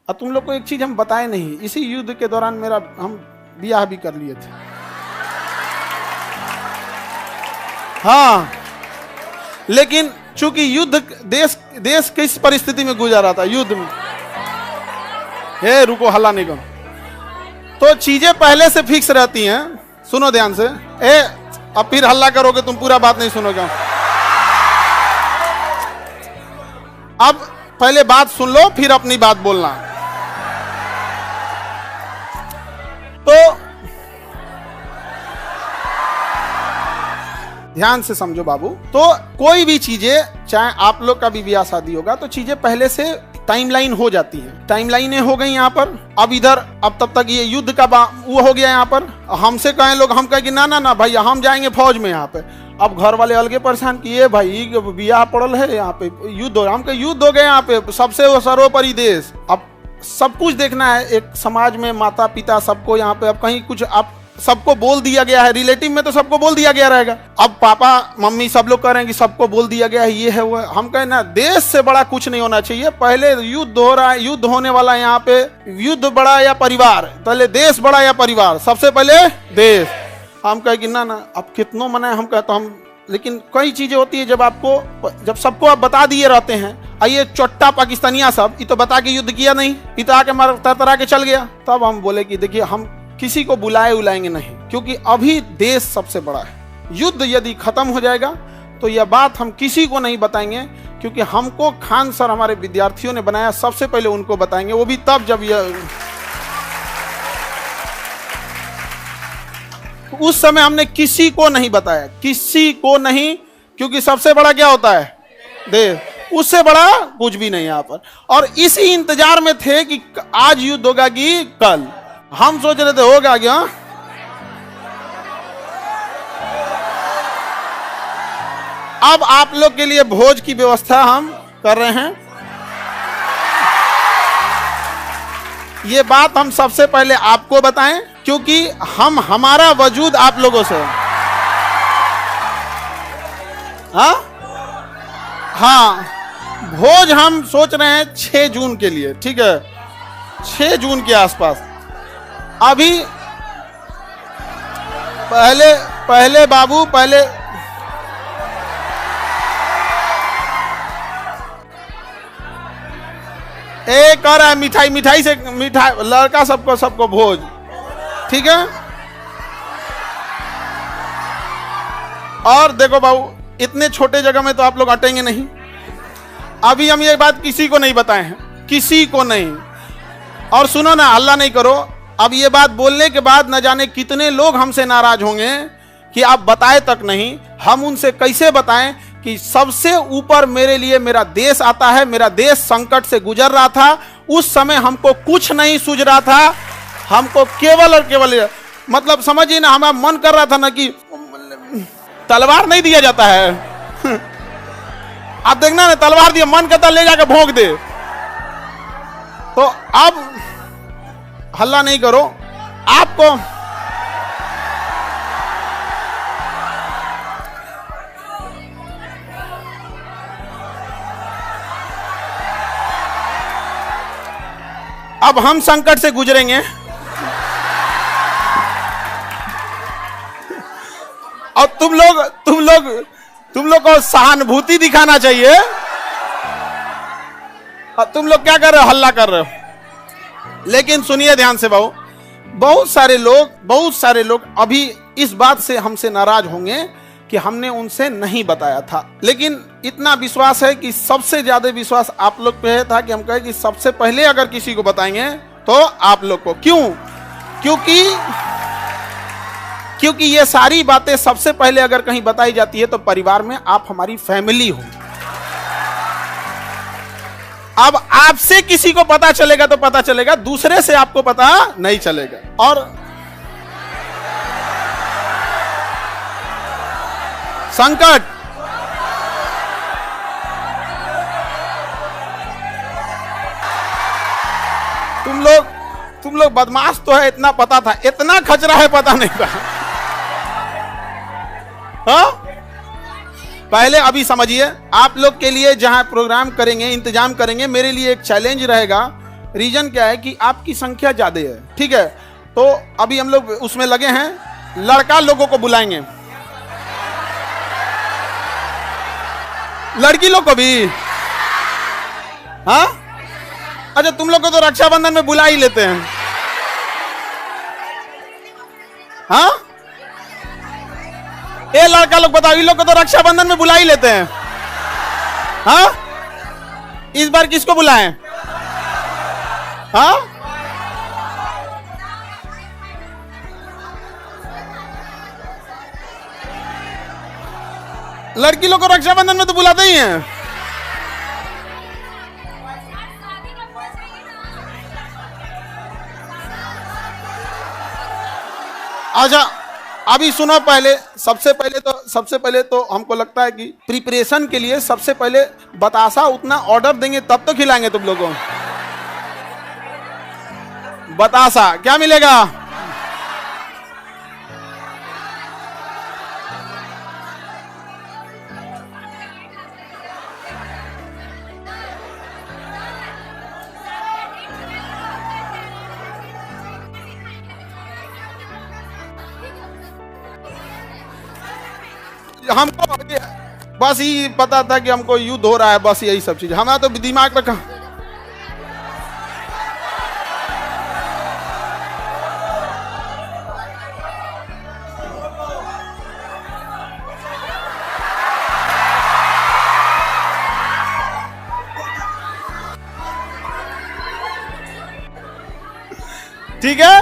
और तुम लोग को एक चीज हम बताए नहीं, इसी युद्ध के दौरान हम ब्याह भी कर लिए थे। हाँ, लेकिन चूंकि युद्ध देश किस परिस्थिति में गुजर रहा था, युद्ध में। हे रुको, हल्ला नहीं करो। तो चीजें पहले से फिक्स रहती हैं। सुनो ध्यान से। अब फिर हल्ला करोगे तुम, पूरा बात नहीं सुनोगे। अब पहले बात सुन लो, फिर अपनी बात बोलना। तो ध्यान से समझो बाबू। तो कोई भी चीजें, चाहे आप लोग का भी ब्याह शादी होगा, तो चीजें पहले से टाइमलाइन हो जाती है। टाइमलाइनें हो गई यहाँ पर। अब इधर, अब तब तक ये युद्ध का वो हो गया यहाँ पर। हमसे कहें लोग, हम कहें कि ना ना ना भैया, हम जाएंगे फौज में यहाँ पे। अब घर वाले अलगे परेशान किए, भाई ब्याह पड़ल है यहाँ पे, युद्ध हो, हम कहे युद्ध हो गए यहाँ पे, सबसे सर्वोपरि देश। अब सब कुछ देखना है, एक समाज में माता पिता सबको यहाँ पे, अब कहीं कुछ आप सबको बोल दिया गया है, रिलेटिव में तो सबको बोल दिया गया रहेगा। अब पापा मम्मी सब लोग कह रहे हैं कि सबको बोल दिया गया है, ये है वो है। हम कहें ना, देश से बड़ा कुछ नहीं होना चाहिए। पहले युद्ध हो रहा है, युद्ध होने वाला है यहाँ पे। युद्ध बड़ा या परिवार, पहले देश बड़ा या परिवार? सबसे पहले देश। हम कहे कि ना ना, अब कितनों मनाए, हम कहते हम। लेकिन कई चीजें होती है जब सबको आप बता दिए रहते हैं, ये चोट्टा पाकिस्तानिया सब, ये तो बता के युद्ध किया नहीं, ये तो आके तरतरा के चल गया। तब हम बोले कि देखिए, हम किसी को बुलाएंगे नहीं, क्योंकि अभी देश सबसे बड़ा है। युद्ध यदि खत्म हो जाएगा तो यह बात हम किसी को नहीं बताएंगे, क्योंकि हमको खान सर हमारे विद्यार्थियों ने बनाया, सबसे पहले उनको बताएंगे, वो भी तब जब यह, उस समय हमने किसी को नहीं बताया, किसी को नहीं, क्योंकि सबसे बड़ा क्या होता है? देश। उससे बड़ा कुछ भी नहीं यहाँ पर। और इसी इंतजार में थे कि आज युद्ध होगा कि कल। हम सोच रहे थे होगा क्या। अब आप लोग के लिए भोज की व्यवस्था हम कर रहे हैं। ये बात हम सबसे पहले आपको बताएं, क्योंकि हमारा वजूद आप लोगों से। हाँ, भोज हम सोच रहे हैं 6 जून के लिए, ठीक है? 6 जून के आसपास। अभी पहले बाबू, पहले कर रहा है मिठाई से, लड़का सबको भोज, ठीक है? और देखो बाबू, इतने छोटे जगह में तो आप लोग अटेंगे नहीं। अभी हम ये बात किसी को नहीं बताए हैं, किसी को नहीं। और सुनो ना, हल्ला नहीं करो। अब ये बात बोलने के बाद न जाने कितने लोग हमसे नाराज होंगे कि आप बताए तक नहीं। हम उनसे कैसे बताएं कि सबसे ऊपर मेरे लिए मेरा देश आता है। मेरा देश संकट से गुजर रहा था, उस समय हमको कुछ नहीं सूझ रहा था। हमको केवल और केवल, मतलब समझिए ना, हमारा मन कर रहा था ना कि तलवार नहीं दिया जाता है। आप देखना ना, तलवार दिया, मन करता ले जाकर भोंक दे। तो अब हल्ला नहीं करो। आपको अब हम संकट से गुजरेंगे, और तुम लोग को सहानुभूति दिखाना चाहिए। और तुम लोग क्या कर रहे हो? हल्ला कर रहे हो। लेकिन सुनिए ध्यान से बाबू, बहुत सारे लोग अभी इस बात से हमसे नाराज होंगे कि हमने उनसे नहीं बताया था। लेकिन इतना विश्वास है कि सबसे ज्यादा विश्वास आप लोग पे था कि हम कहे कि सबसे पहले अगर किसी को बताएंगे तो आप लोग को। क्यों? क्योंकि ये सारी बातें सबसे पहले अगर कहीं बताई जाती है तो परिवार में आप हमारी फैमिली हो। अब आपसे किसी को पता चलेगा तो पता चलेगा, दूसरे से आपको पता नहीं चलेगा। और संकट, तुम लोग बदमाश तो है, इतना पता था। इतना खचरा है पता नहीं था। हाँ? पहले अभी समझिए, आप लोग के लिए जहां प्रोग्राम करेंगे, इंतजाम करेंगे, मेरे लिए एक चैलेंज रहेगा रीजन क्या है कि आपकी संख्या ज्यादा है, ठीक है। तो अभी हम लोग उसमें लगे हैं, लड़का लोगों को बुलाएंगे, लड़की लोग को भी। हाँ, अच्छा तुम लोग को तो रक्षाबंधन में बुला ही लेते हैं। हाँ, ये लड़का लोग बताओ, इन लोग को तो रक्षाबंधन में बुला ही लेते हैं। हाँ, इस बार किसको बुलाएं? हाँ, लड़की लोग को रक्षाबंधन में तो बुलाते ही हैं। अच्छा अभी सुनो, पहले सबसे पहले तो हमको लगता है कि प्रिपरेशन के लिए सबसे पहले बतासा उतना ऑर्डर देंगे तब तो खिलाएंगे तुम लोगों को। बतासा क्या मिलेगा? हमको बस ही पता था कि हमको युद्ध हो रहा है, बस यही सब चीज हमारा तो दिमाग में कहा। ठीक है,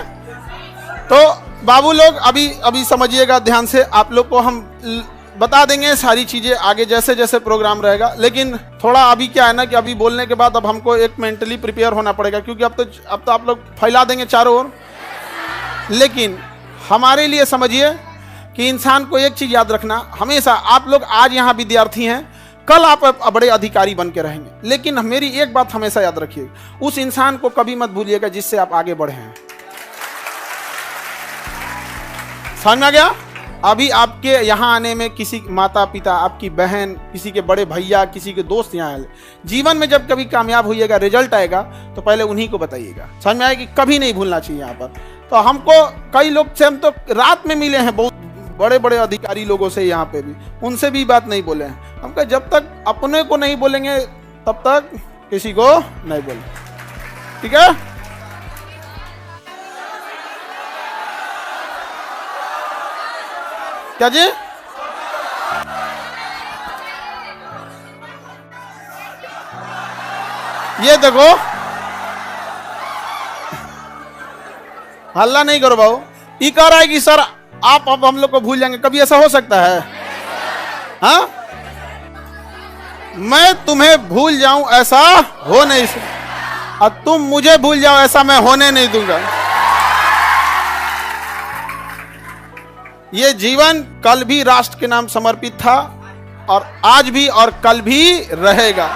तो बाबू लोग अभी समझिएगा ध्यान से, आप लोग को हम बता देंगे सारी चीजें आगे जैसे जैसे प्रोग्राम रहेगा। लेकिन थोड़ा अभी क्या है ना कि अभी बोलने के बाद अब हमको एक मेंटली प्रिपेयर होना पड़ेगा, क्योंकि अब तो आप लोग फैला देंगे चारों ओर। लेकिन हमारे लिए समझिए कि इंसान को एक चीज याद रखना हमेशा, आप लोग आज यहाँ विद्यार्थी हैं, कल आप बड़े अधिकारी बन के रहेंगे। लेकिन मेरी एक बात हमेशा याद रखिए, उस इंसान को कभी मत भूलिएगा जिससे आप आगे बढ़े हैं। समझ में आ गया? अभी आपके यहाँ आने में किसी माता पिता, आपकी बहन, किसी के बड़े भैया, किसी के दोस्त यहाँ आए, जीवन में जब कभी कामयाब होइएगा, रिजल्ट आएगा तो पहले उन्हीं को बताइएगा। समझ में आएगी? कभी नहीं भूलना चाहिए यहाँ पर। तो हमको कई लोग से हम तो रात में मिले हैं, बहुत बड़े बड़े अधिकारी लोगों से यहाँ पे भी, उनसे भी बात नहीं बोले हैं। हम कहा जब तक अपने को नहीं बोलेंगे तब तक किसी को नहीं बोले, ठीक है? क्या जी? ये देखो, हल्ला नहीं करो भाऊ। ये कह रहा है कि सर आप अब हम लोग को भूल जाएंगे, कभी ऐसा हो सकता है? हाँ, मैं तुम्हें भूल जाऊं ऐसा हो नहीं सकता, और तुम मुझे भूल जाओ ऐसा मैं होने नहीं दूंगा। ये जीवन कल भी राष्ट्र के नाम समर्पित था, और आज भी और कल भी रहेगा।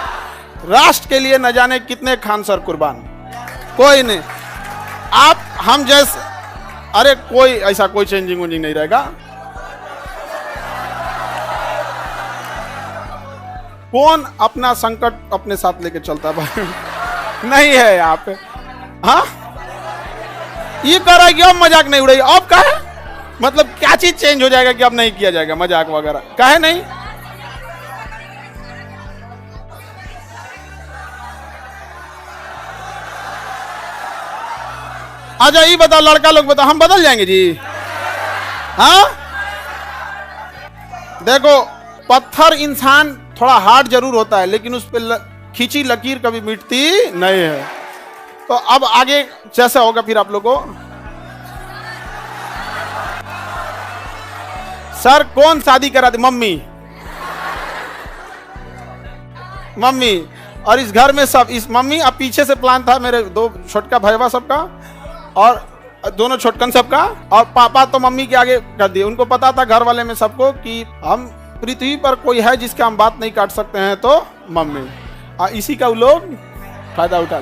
राष्ट्र के लिए न जाने कितने खान सर कुर्बान, कोई नहीं। आप हम जैसे, अरे कोई ऐसा कोई चेंजिंग वेंजिंग नहीं रहेगा। कौन अपना संकट अपने साथ लेके चलता है? नहीं है यहाँ पे। हाँ, ये कह रहा है कि अब मजाक नहीं उड़ेगी। अब क्या है मतलब, क्या चीज चेंज हो जाएगा कि अब नहीं किया जाएगा मजाक वगैरह? काहे नहीं? अच्छा ये बताओ, लड़का लोग बताओ, हम बदल जाएंगे जी? हाँ, देखो पत्थर इंसान थोड़ा हार्ड जरूर होता है, लेकिन उस पर खींची लकीर कभी मिटती नहीं है। तो अब आगे जैसा होगा फिर आप लोगों को। सर कौन शादी करा दे? मम्मी। मम्मी, और इस घर में सब इस मम्मी। अब पीछे से प्लान था मेरे दो छोटका भैया सबका और दोनों छोटकन सबका, और पापा तो मम्मी के आगे कर दिए। उनको पता था घर वाले में सबको कि हम पृथ्वी पर कोई है जिसका हम बात नहीं काट सकते हैं, तो मम्मी। और इसी का वो लोग फायदा उठा।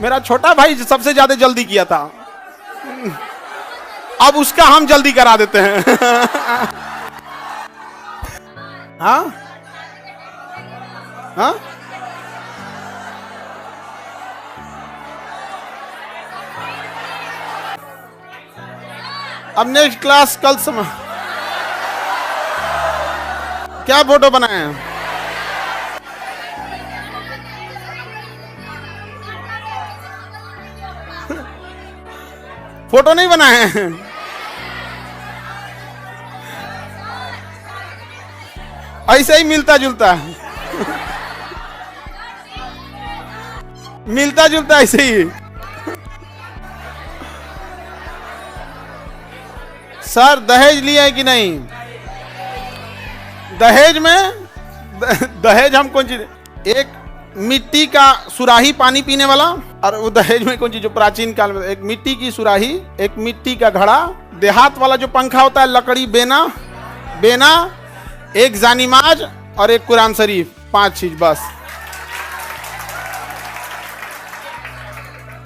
मेरा छोटा भाई सबसे ज्यादा जल्दी किया था, अब उसका हम जल्दी करा देते हैं। हाँ हाँ, अब नेक्स्ट क्लास कल समय क्या फोटो बनाए हैं? फोटो नहीं बनाए हैं। ऐसे ही मिलता जुलता है। मिलता जुलता ऐसे ही। सर दहेज लिया है कि नहीं? दहेज में दहेज हम कौन चीज, एक मिट्टी का सुराही पानी पीने वाला, और वो दहेज में कौन चीज जो प्राचीन काल में एक मिट्टी की सुराही, एक मिट्टी का घड़ा, देहात वाला जो पंखा होता है लकड़ी, बेना बेना, एक जानिमाज और एक कुरान शरीफ, 5 चीज बस।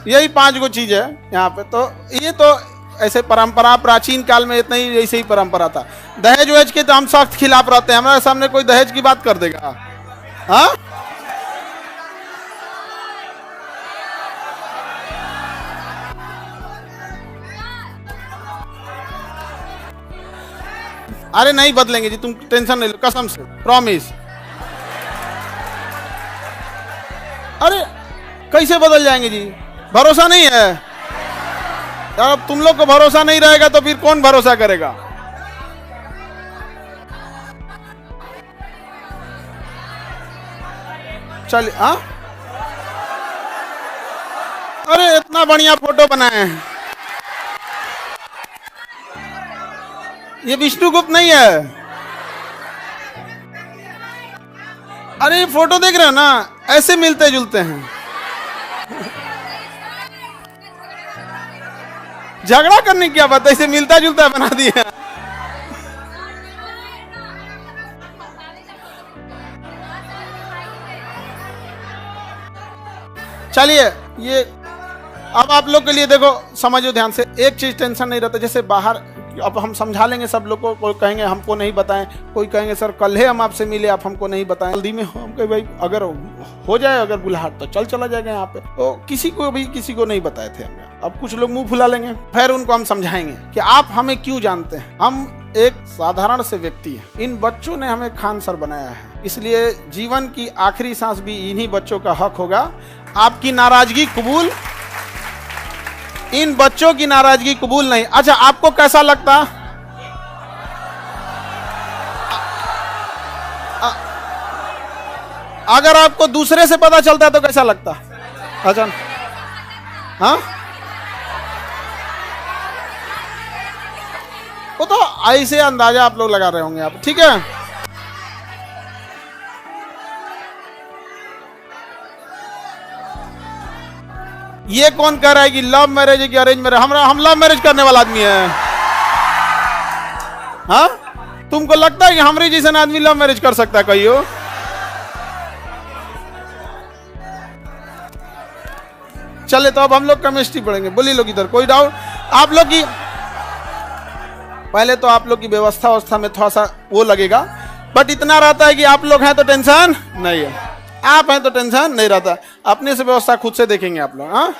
यही 5 गो चीज है यहाँ पे। तो ये तो ऐसे परंपरा प्राचीन काल में इतना ही ऐसे ही परंपरा था। दहेज वहेज के तो हम सख्त खिलाफ रहते हैं। हमारे सामने कोई दहेज की बात कर देगा, हाँ? अरे नहीं बदलेंगे जी, तुम टेंशन नहीं लो, कसम से, प्रॉमिस। अरे कैसे बदल जाएंगे जी? भरोसा नहीं है यार। अब तुम लोग को भरोसा नहीं रहेगा तो फिर कौन भरोसा करेगा? चलिए, हाँ? अरे इतना बढ़िया फोटो बनाए हैं। ये विष्णुगुप्त नहीं है। अरे ये फोटो देख रहे हो ना, ऐसे मिलते जुलते हैं। झगड़ा करने की क्या बात है, इसे मिलता जुलता बना दिया। चलिए, ये अब आप लोग के लिए देखो, समझो ध्यान से, एक चीज टेंशन नहीं रहता। जैसे बाहर अब हम समझा लेंगे सब लोग को, कोई कहेंगे हमको नहीं बताएं, कोई कहेंगे सर कल है हम आपसे मिले, आप हमको नहीं बताएं। जल्दी में हम कहे भाई अगर हो जाए अगर बुलाहट तो चला जाएगा यहाँ पे। तो किसी को नहीं बताए थे हमने। अब कुछ लोग मुंह फुला लेंगे, फिर उनको हम समझाएंगे कि आप हमें क्यों जानते हैं। हम एक साधारण से व्यक्ति हैं। इन बच्चों ने हमें खान सर बनाया है, इसलिए जीवन की आखिरी सांस भी इन्हीं बच्चों का हक होगा। आपकी नाराजगी कबूल, इन बच्चों की नाराजगी कबूल नहीं। अच्छा, आपको कैसा लगता? अगर आपको दूसरे से पता चलता तो कैसा लगता? अच्छा, हाँ, वो तो ऐसे अंदाजा आप लोग लगा रहे होंगे आप, ठीक है? ये कौन कह रहा है कि लव मैरिज है कि अरेंज मैरिज? हम लव मैरिज करने वाला आदमी है, हाँ? तुमको लगता है कि हमारे जैसा आदमी लव मैरिज कर सकता है? कहियो। चले तो अब हम लोग केमिस्ट्री पढ़ेंगे। बोलिए लोग इधर, कोई डाउट? आप लोग की पहले तो आप लोग की व्यवस्था में थोड़ा सा वो लगेगा, बट इतना रहता है कि आप लोग हैं तो टेंशन नहीं है, आप हैं तो टेंशन नहीं रहता। अपने से व्यवस्था खुद से देखेंगे आप लोग, हाँ?